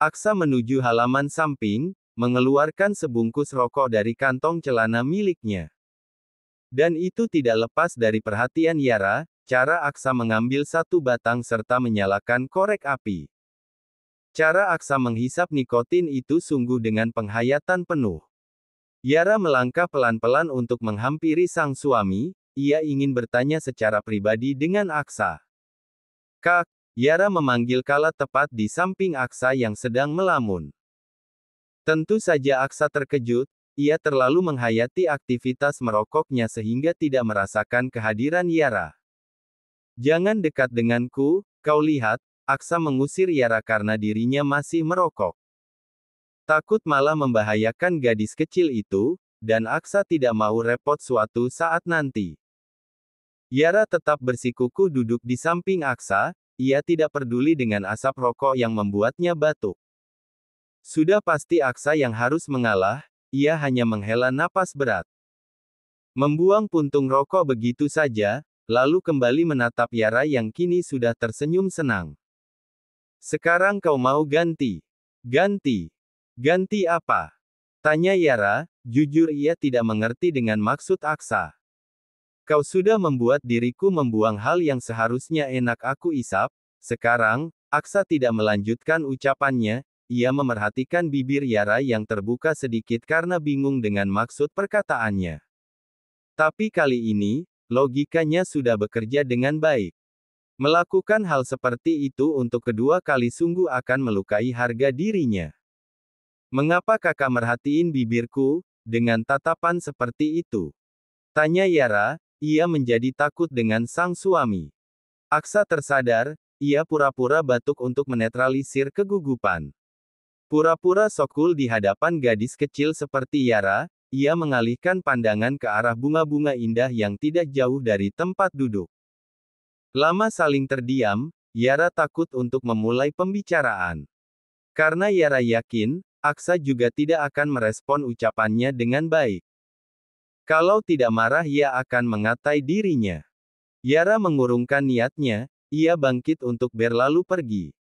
Aksa menuju halaman samping, mengeluarkan sebungkus rokok dari kantong celana miliknya. Dan itu tidak lepas dari perhatian Yara, cara Aksa mengambil satu batang serta menyalakan korek api. Cara Aksa menghisap nikotin itu sungguh dengan penghayatan penuh. Yara melangkah pelan-pelan untuk menghampiri sang suami, ia ingin bertanya secara pribadi dengan Aksa. Kak, Yara memanggil kala tepat di samping Aksa yang sedang melamun. Tentu saja Aksa terkejut, ia terlalu menghayati aktivitas merokoknya sehingga tidak merasakan kehadiran Yara. Jangan dekat denganku, kau lihat, Aksa mengusir Yara karena dirinya masih merokok. Takut malah membahayakan gadis kecil itu, dan Aksa tidak mau repot suatu saat nanti. Yara tetap bersikukuh duduk di samping Aksa, ia tidak peduli dengan asap rokok yang membuatnya batuk. Sudah pasti Aksa yang harus mengalah, ia hanya menghela napas berat. Membuang puntung rokok begitu saja, lalu kembali menatap Yara yang kini sudah tersenyum senang. Sekarang kau mau ganti? Ganti? Ganti apa? Tanya Yara, jujur ia tidak mengerti dengan maksud Aksa. Kau sudah membuat diriku membuang hal yang seharusnya enak aku isap, sekarang, Aksa tidak melanjutkan ucapannya. Ia memerhatikan bibir Yara yang terbuka sedikit karena bingung dengan maksud perkataannya. Tapi kali ini, logikanya sudah bekerja dengan baik. Melakukan hal seperti itu untuk kedua kali sungguh akan melukai harga dirinya. Mengapa kakak merhatiin bibirku, dengan tatapan seperti itu? Tanya Yara, ia menjadi takut dengan sang suami. Aksa tersadar, ia pura-pura batuk untuk menetralisir kegugupan. Pura-pura sokul di hadapan gadis kecil seperti Yara, ia mengalihkan pandangan ke arah bunga-bunga indah yang tidak jauh dari tempat duduk. Lama saling terdiam, Yara takut untuk memulai pembicaraan. Karena Yara yakin, Aksa juga tidak akan merespon ucapannya dengan baik. Kalau tidak marah ia akan mengatai dirinya. Yara mengurungkan niatnya, ia bangkit untuk berlalu pergi.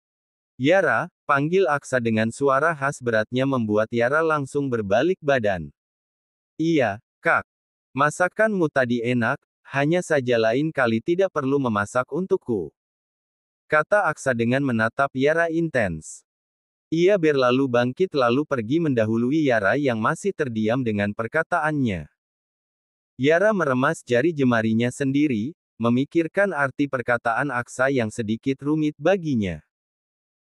Yara, panggil Aksa dengan suara khas beratnya membuat Yara langsung berbalik badan. Iya, Kak. Masakanmu tadi enak, hanya saja lain kali tidak perlu memasak untukku. Kata Aksa dengan menatap Yara intens. Ia berlalu bangkit lalu pergi mendahului Yara yang masih terdiam dengan perkataannya. Yara meremas jari jemarinya sendiri, memikirkan arti perkataan Aksa yang sedikit rumit baginya.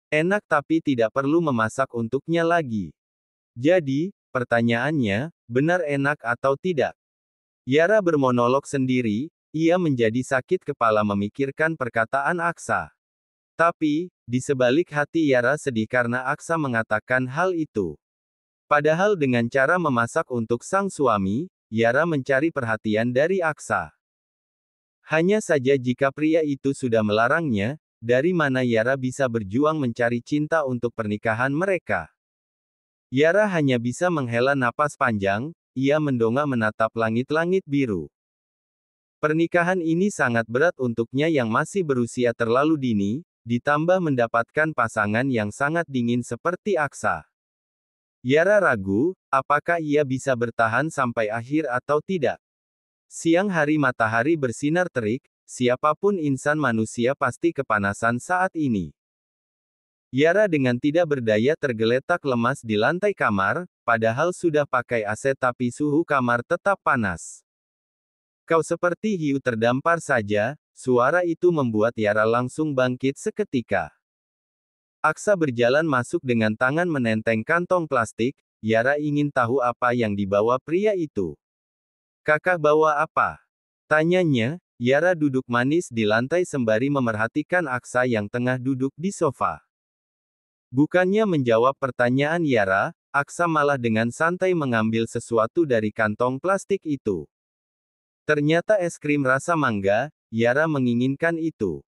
Enak tapi tidak perlu memasak untuknya lagi. Jadi, pertanyaannya, benar enak atau tidak? Yara bermonolog sendiri, ia menjadi sakit kepala memikirkan perkataan Aksa. Tapi, di sebalik hati Yara sedih karena Aksa mengatakan hal itu. Padahal dengan cara memasak untuk sang suami, Yara mencari perhatian dari Aksa. Hanya saja jika pria itu sudah melarangnya, dari mana Yara bisa berjuang mencari cinta untuk pernikahan mereka? Yara hanya bisa menghela napas panjang, ia mendongak menatap langit-langit biru. Pernikahan ini sangat berat untuknya yang masih berusia terlalu dini, ditambah mendapatkan pasangan yang sangat dingin seperti Aksa. Yara ragu, apakah ia bisa bertahan sampai akhir atau tidak. Siang hari matahari bersinar terik, siapapun insan manusia pasti kepanasan saat ini. Yara dengan tidak berdaya tergeletak lemas di lantai kamar, padahal sudah pakai AC tapi suhu kamar tetap panas. Kau seperti hiu terdampar saja, suara itu membuat Yara langsung bangkit seketika. Aksa berjalan masuk dengan tangan menenteng kantong plastik, Yara ingin tahu apa yang dibawa pria itu. Kakak bawa apa? Tanyanya, Yara duduk manis di lantai sembari memerhatikan Aksa yang tengah duduk di sofa. Bukannya menjawab pertanyaan Yara, Aksa malah dengan santai mengambil sesuatu dari kantong plastik itu. Ternyata es krim rasa mangga, Yara menginginkan itu.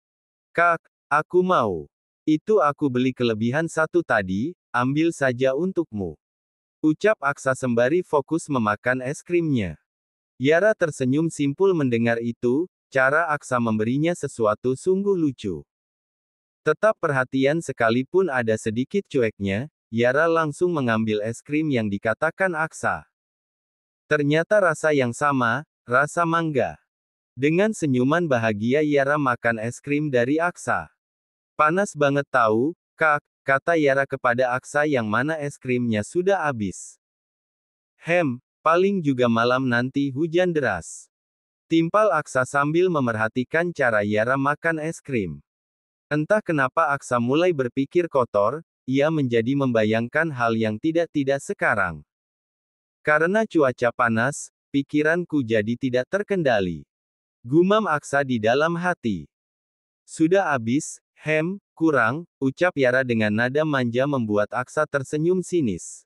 Kak, aku mau. Itu aku beli kelebihan satu tadi, ambil saja untukmu. Ucap Aksa sembari fokus memakan es krimnya. Yara tersenyum simpul mendengar itu, cara Aksa memberinya sesuatu sungguh lucu. Tetap perhatian sekalipun ada sedikit cueknya, Yara langsung mengambil es krim yang dikatakan Aksa. Ternyata rasa yang sama, rasa mangga. Dengan senyuman bahagia Yara makan es krim dari Aksa. Panas banget tahu, Kak, kata Yara kepada Aksa yang mana es krimnya sudah habis. Paling juga malam nanti hujan deras. Timpal Aksa sambil memerhatikan cara Yara makan es krim. Entah kenapa Aksa mulai berpikir kotor, ia menjadi membayangkan hal yang tidak-tidak sekarang. Karena cuaca panas, pikiranku jadi tidak terkendali. Gumam Aksa di dalam hati. Sudah habis, kurang, ucap Yara dengan nada manja membuat Aksa tersenyum sinis.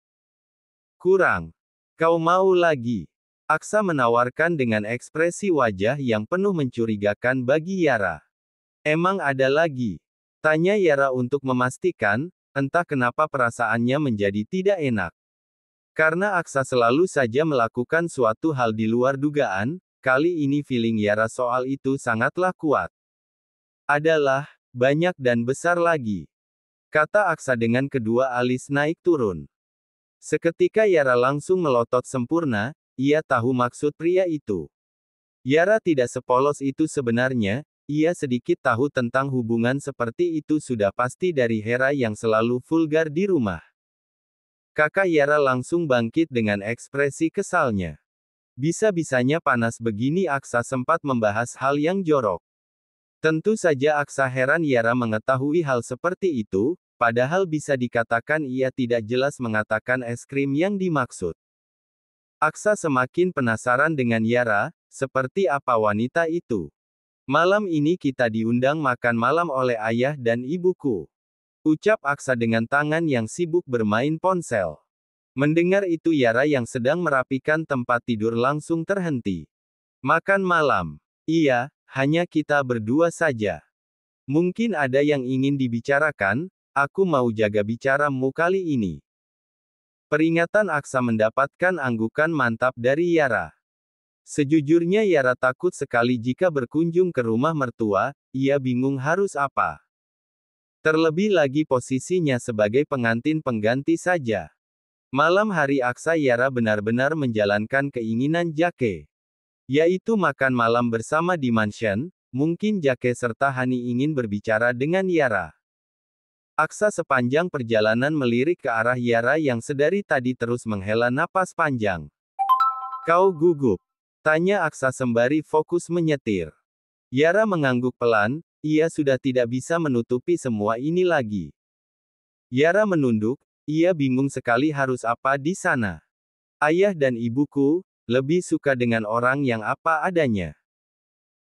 Kurang. Kau mau lagi? Aksa menawarkan dengan ekspresi wajah yang penuh mencurigakan bagi Yara. Emang ada lagi? Tanya Yara untuk memastikan, entah kenapa perasaannya menjadi tidak enak. Karena Aksa selalu saja melakukan suatu hal di luar dugaan, kali ini feeling Yara soal itu sangatlah kuat. Adalah, banyak dan besar lagi. Kata Aksa dengan kedua alis naik turun. Seketika Yara langsung melotot sempurna, ia tahu maksud pria itu. Yara tidak sepolos itu sebenarnya, ia sedikit tahu tentang hubungan seperti itu sudah pasti dari Hera yang selalu vulgar di rumah. Kakak Yara langsung bangkit dengan ekspresi kesalnya. Bisa-bisanya panas begini Aksa sempat membahas hal yang jorok. Tentu saja Aksa heran Yara mengetahui hal seperti itu, padahal bisa dikatakan ia tidak jelas mengatakan es krim yang dimaksud. Aksa semakin penasaran dengan Yara, seperti apa wanita itu. Malam ini kita diundang makan malam oleh ayah dan ibuku. Ucap Aksa dengan tangan yang sibuk bermain ponsel. Mendengar itu Yara yang sedang merapikan tempat tidur langsung terhenti. Makan malam? Iya, hanya kita berdua saja. Mungkin ada yang ingin dibicarakan, aku mau jaga bicaramu kali ini. Peringatan Aksa mendapatkan anggukan mantap dari Yara. Sejujurnya Yara takut sekali jika berkunjung ke rumah mertua, ia bingung harus apa. Terlebih lagi posisinya sebagai pengantin pengganti saja. Malam hari Aksa Yara benar-benar menjalankan keinginan Jake. Yaitu makan malam bersama di mansion, mungkin Jake serta Hani ingin berbicara dengan Yara. Aksa sepanjang perjalanan melirik ke arah Yara yang sedari tadi terus menghela napas panjang. Kau gugup? Tanya Aksa sembari fokus menyetir. Yara mengangguk pelan, ia sudah tidak bisa menutupi semua ini lagi. Yara menunduk, ia bingung sekali harus apa di sana. Ayah dan ibuku, lebih suka dengan orang yang apa adanya.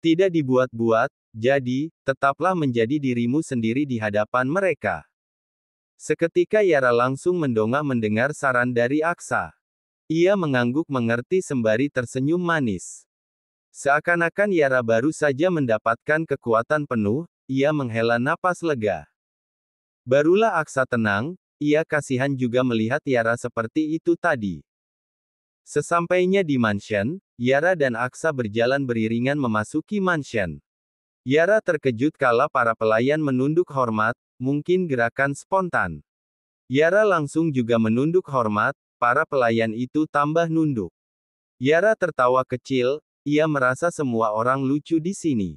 Tidak dibuat-buat, jadi, tetaplah menjadi dirimu sendiri di hadapan mereka. Seketika Yara langsung mendongak mendengar saran dari Aksa. Ia mengangguk mengerti sembari tersenyum manis. Seakan-akan Yara baru saja mendapatkan kekuatan penuh, ia menghela napas lega. Barulah Aksa tenang, ia kasihan juga melihat Yara seperti itu tadi. Sesampainya di mansion, Yara dan Aksa berjalan beriringan memasuki mansion. Yara terkejut kala para pelayan menunduk hormat, mungkin gerakan spontan. Yara langsung juga menunduk hormat, para pelayan itu tambah nunduk. Yara tertawa kecil, ia merasa semua orang lucu di sini.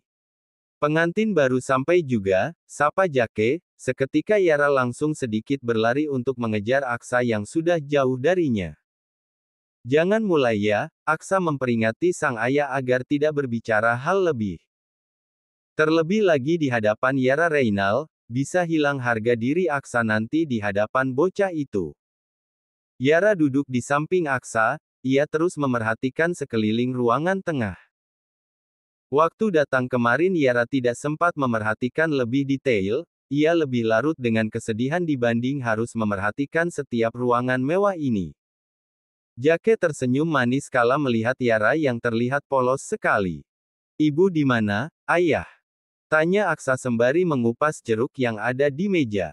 Pengantin baru sampai juga, sapa Jake, seketika Yara langsung sedikit berlari untuk mengejar Aksa yang sudah jauh darinya. Jangan mulai ya, Aksa memperingati sang ayah agar tidak berbicara hal lebih. Terlebih lagi di hadapan Yara Reynal, bisa hilang harga diri Aksa nanti di hadapan bocah itu. Yara duduk di samping Aksa, ia terus memerhatikan sekeliling ruangan tengah. Waktu datang kemarin Yara tidak sempat memerhatikan lebih detail, ia lebih larut dengan kesedihan dibanding harus memerhatikan setiap ruangan mewah ini. Jake tersenyum manis kala melihat Yara yang terlihat polos sekali. Ibu di mana, ayah? Tanya Aksa sembari mengupas jeruk yang ada di meja.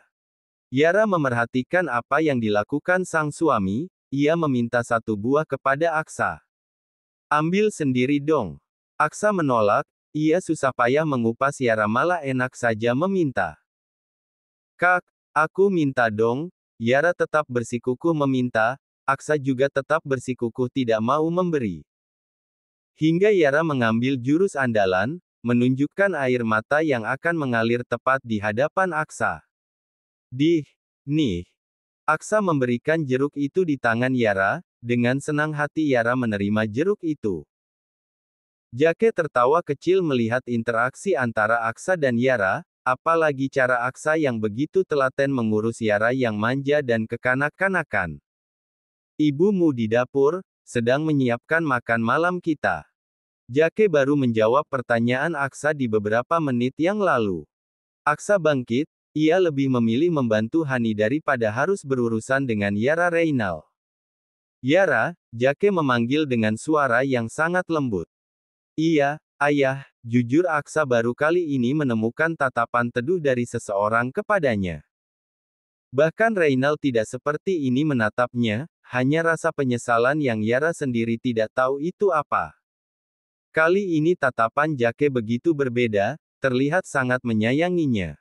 Yara memerhatikan apa yang dilakukan sang suami, ia meminta satu buah kepada Aksa. Ambil sendiri dong. Aksa menolak, ia susah payah mengupas Yara malah enak saja meminta. Kak, aku minta dong. Yara tetap bersikukuh meminta, Aksa juga tetap bersikukuh tidak mau memberi. Hingga Yara mengambil jurus andalan, menunjukkan air mata yang akan mengalir tepat di hadapan Aksa. Nih. Aksa memberikan jeruk itu di tangan Yara, dengan senang hati Yara menerima jeruk itu. Jake tertawa kecil melihat interaksi antara Aksa dan Yara, apalagi cara Aksa yang begitu telaten mengurus Yara yang manja dan kekanak-kanakan. Ibumu di dapur, sedang menyiapkan makan malam kita. Jake baru menjawab pertanyaan Aksa di beberapa menit yang lalu. Aksa bangkit, ia lebih memilih membantu Hani daripada harus berurusan dengan Yara Reynal. Yara, Jake memanggil dengan suara yang sangat lembut. Iya, ayah, jujur Aksa baru kali ini menemukan tatapan teduh dari seseorang kepadanya. Bahkan Reynal tidak seperti ini menatapnya, hanya rasa penyesalan yang Yara sendiri tidak tahu itu apa. Kali ini tatapan Jake begitu berbeda, terlihat sangat menyayanginya.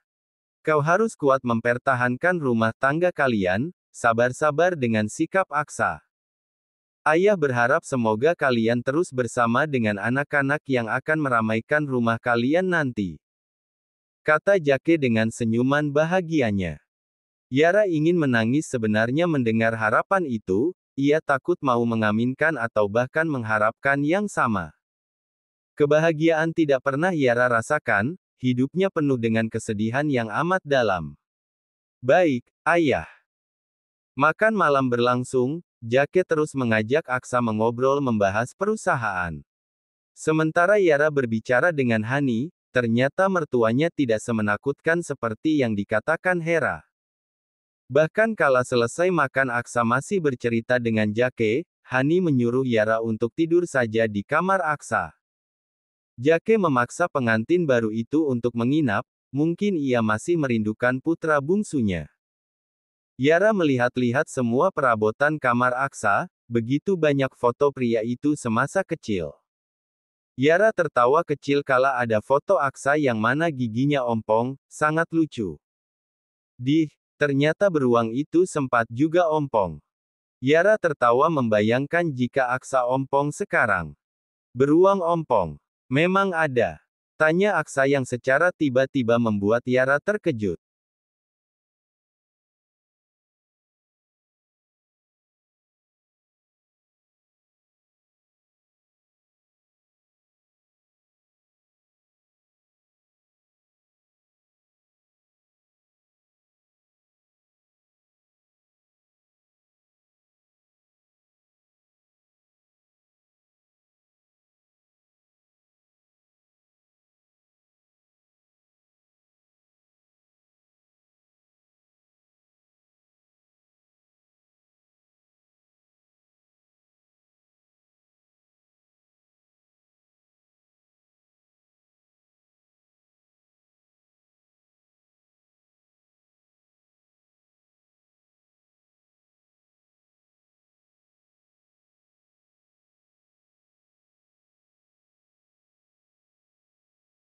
Kau harus kuat mempertahankan rumah tangga kalian, sabar-sabar dengan sikap Aksa. Ayah berharap semoga kalian terus bersama dengan anak-anak yang akan meramaikan rumah kalian nanti. Kata Jake dengan senyuman bahagianya. Yara ingin menangis sebenarnya mendengar harapan itu, ia takut mau mengaminkan atau bahkan mengharapkan yang sama. Kebahagiaan tidak pernah Yara rasakan, hidupnya penuh dengan kesedihan yang amat dalam. Baik, ayah. Makan malam berlangsung, Jake terus mengajak Aksa mengobrol membahas perusahaan. Sementara Yara berbicara dengan Hani, ternyata mertuanya tidak semenakutkan seperti yang dikatakan Hera. Bahkan kala selesai makan Aksa masih bercerita dengan Jake, Hani menyuruh Yara untuk tidur saja di kamar Aksa. Jake memaksa pengantin baru itu untuk menginap, mungkin ia masih merindukan putra bungsunya. Yara melihat-lihat semua perabotan kamar Aksa, begitu banyak foto pria itu semasa kecil. Yara tertawa kecil kala ada foto Aksa yang mana giginya ompong, sangat lucu. Ternyata beruang itu sempat juga ompong. Yara tertawa membayangkan jika Aksa ompong sekarang. Beruang ompong. Memang ada. Tanya Aksa yang secara tiba-tiba membuat Yara terkejut.